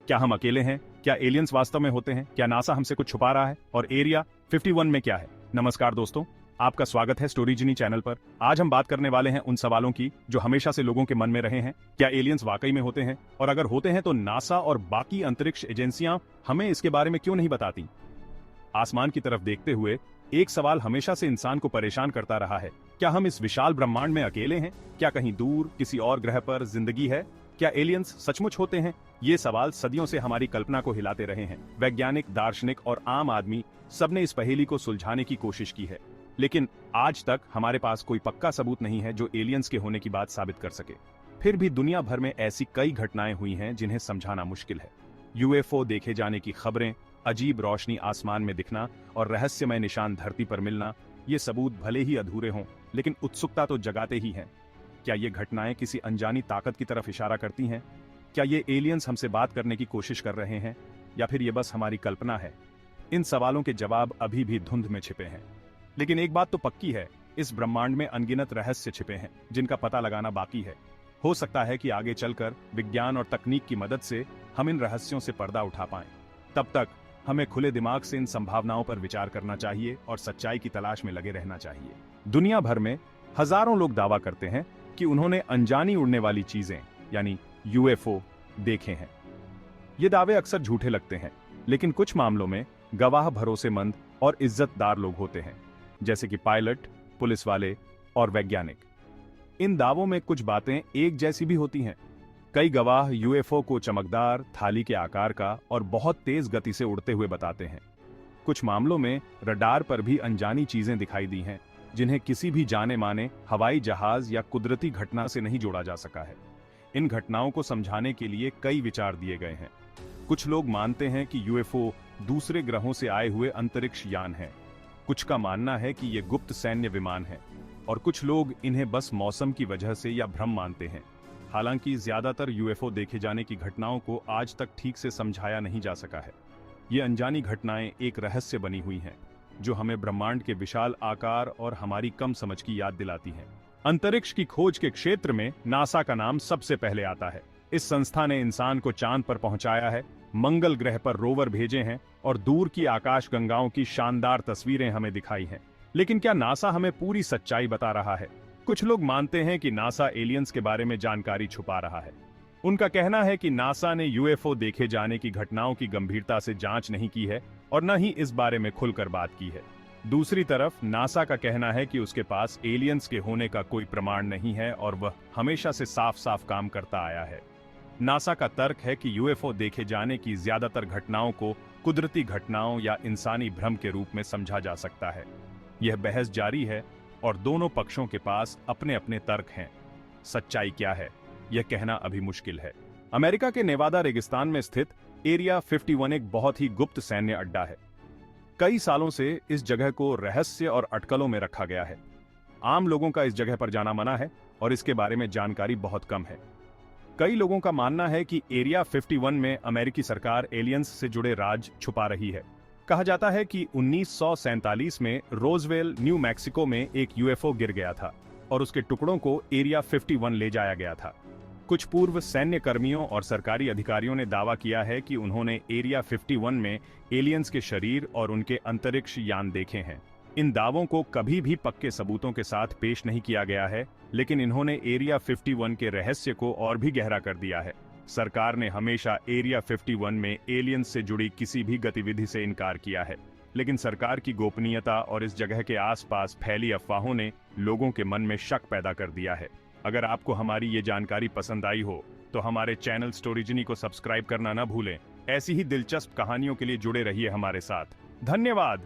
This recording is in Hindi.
क्या हम अकेले हैं? क्या एलियंस वास्तव में होते हैं? क्या नासा हमसे कुछ छुपा रहा है? और एरिया 51 में क्या है? नमस्कार दोस्तों, आपका स्वागत है स्टोरीजिनी चैनल पर। आज हम बात करने वाले हैं उन सवालों की जो हमेशा से लोगों के मन में रहे हैं। क्या एलियंस वाकई में होते हैं? और अगर होते हैं तो नासा और बाकी अंतरिक्ष एजेंसियां हमें इसके बारे में क्यों नहीं बताती? आसमान की तरफ देखते हुए एक सवाल हमेशा से इंसान को परेशान करता रहा है। क्या हम इस विशाल ब्रह्मांड में अकेले हैं? क्या कहीं दूर किसी और ग्रह पर जिंदगी है? क्या एलियंस सचमुच होते हैं? ये सवाल सदियों से हमारी कल्पना को हिलाते रहे हैं। वैज्ञानिक, दार्शनिक और आम आदमी सबने इस पहेली को सुलझाने की कोशिश की है, लेकिन आज तक हमारे पास कोई पक्का सबूत नहीं है जो एलियंस के होने की बात साबित कर सके। फिर भी दुनिया भर में ऐसी कई घटनाएं हुई हैं जिन्हें समझाना मुश्किल है। यूएफओ देखे जाने की खबरें, अजीब रोशनी आसमान में दिखना और रहस्यमय निशान धरती पर मिलना, ये सबूत भले ही अधूरे हों, लेकिन उत्सुकता तो जगाते ही हैं। क्या ये घटनाएं किसी अनजानी ताकत की तरफ इशारा करती हैं? क्या ये एलियंस हमसे बात करने की कोशिश कर रहे हैं, या फिर ये बस हमारी कल्पना है? इन सवालों के जवाब अभी भी धुंध में छिपे हैं, लेकिन एक बात तो पक्की है, इस ब्रह्मांड में अनगिनत रहस्य छिपे हैं जिनका पता लगाना बाकी है। हो सकता है कि आगे चलकर विज्ञान और तकनीक की मदद से हम इन रहस्यों से पर्दा उठा पाएं। तब तक हमें खुले दिमाग से इन संभावनाओं पर विचार करना चाहिए और सच्चाई की तलाश में लगे रहना चाहिए। दुनिया भर में हजारों लोग दावा करते हैं कि उन्होंने अनजानी उड़ने वाली चीजें यानी यूएफओ देखे हैं। ये दावे अक्सर झूठे लगते हैं, लेकिन कुछ मामलों में गवाह भरोसेमंद और इज्जतदार लोग होते हैं, जैसे कि पायलट, पुलिस वाले और वैज्ञानिक। इन दावों में कुछ बातें एक जैसी भी होती हैं। कई गवाह यूएफओ को चमकदार, थाली के आकार का और बहुत तेज गति से उड़ते हुए बताते हैं। कुछ मामलों में रडार पर भी अनजानी चीजें दिखाई दी हैं, जिन्हें किसी भी जाने माने हवाई जहाज या कुदरती घटना से नहीं जोड़ा जा सका है। इन घटनाओं को समझाने के लिए कई विचार दिए गए हैं। कुछ लोग मानते हैं कि यूएफओ दूसरे ग्रहों से आए हुए अंतरिक्ष यान हैं। कुछ का मानना है कि ये गुप्त सैन्य विमान हैं, और कुछ लोग इन्हें बस मौसम की वजह से या भ्रम मानते हैं। हालांकि ज्यादातर यूएफओ देखे जाने की घटनाओं को आज तक ठीक से समझाया नहीं जा सका है। ये अनजानी घटनाएं एक रहस्य बनी हुई हैं, जो हमें ब्रह्मांड के विशाल आकार और हमारी कम समझ की याद दिलाती हैं। अंतरिक्ष की खोज के क्षेत्र में नासा का नाम सबसे पहले आता है। इस संस्था ने इंसान को चांद पर पहुंचाया है, मंगल ग्रह पर रोवर भेजे हैं और दूर की आकाश गंगाओं की शानदार तस्वीरें हमें दिखाई हैं। लेकिन क्या नासा हमें पूरी सच्चाई बता रहा है? कुछ लोग मानते हैं कि नासा एलियंस के बारे में जानकारी छुपा रहा है। उनका कहना है कि नासा ने यूएफओ देखे जाने की घटनाओं की गंभीरता से जांच नहीं की है और न ही इस बारे में खुलकर बात की है। दूसरी तरफ नासा का कहना है कि उसके पास एलियंस के होने का कोई प्रमाण नहीं है और वह हमेशा से साफ साफ काम करता आया है। नासा का तर्क है कि यूएफओ देखे जाने की ज्यादातर घटनाओं को कुदरती घटनाओं या इंसानी भ्रम के रूप में समझा जा सकता है। यह बहस जारी है और दोनों पक्षों के पास अपने अपने तर्क हैं। सच्चाई क्या है, यह कहना अभी मुश्किल है। अमेरिका के नेवादा रेगिस्तान में स्थित एरिया 51 एक बहुत ही गुप्त सैन्य अड्डा है। कई सालों से इस जगह को रहस्य और अटकलों में रखा गया है। आम लोगों का इस जगह पर जाना मना है और इसके बारे में जानकारी बहुत कम है। कई लोगों का मानना है कि एरिया 51 में अमेरिकी सरकार एलियंस से जुड़े राज छुपा रही है। कहा जाता है कि 1947 में रोजवेल, न्यू मैक्सिको में एक यूएफओ गिर गया था और उसके टुकड़ों को एरिया 51 ले जाया गया था। कुछ पूर्व सैन्य कर्मियों और सरकारी अधिकारियों ने दावा किया है कि उन्होंने एरिया 51 में एलियंस के शरीर और उनके अंतरिक्ष यान देखे हैं। इन दावों को कभी भी पक्के सबूतों के साथ पेश नहीं किया गया है, लेकिन इन्होंने एरिया 51 के रहस्य को और भी गहरा कर दिया है। सरकार ने हमेशा एरिया 51 में एलियंस से जुड़ी किसी भी गतिविधि से इनकार किया है, लेकिन सरकार की गोपनीयता और इस जगह के आसपास फैली अफवाहों ने लोगों के मन में शक पैदा कर दिया है। अगर आपको हमारी ये जानकारी पसंद आई हो तो हमारे चैनल स्टोरीजिनी को सब्सक्राइब करना न भूलें। ऐसी ही दिलचस्प कहानियों के लिए जुड़े रहिए हमारे साथ। धन्यवाद।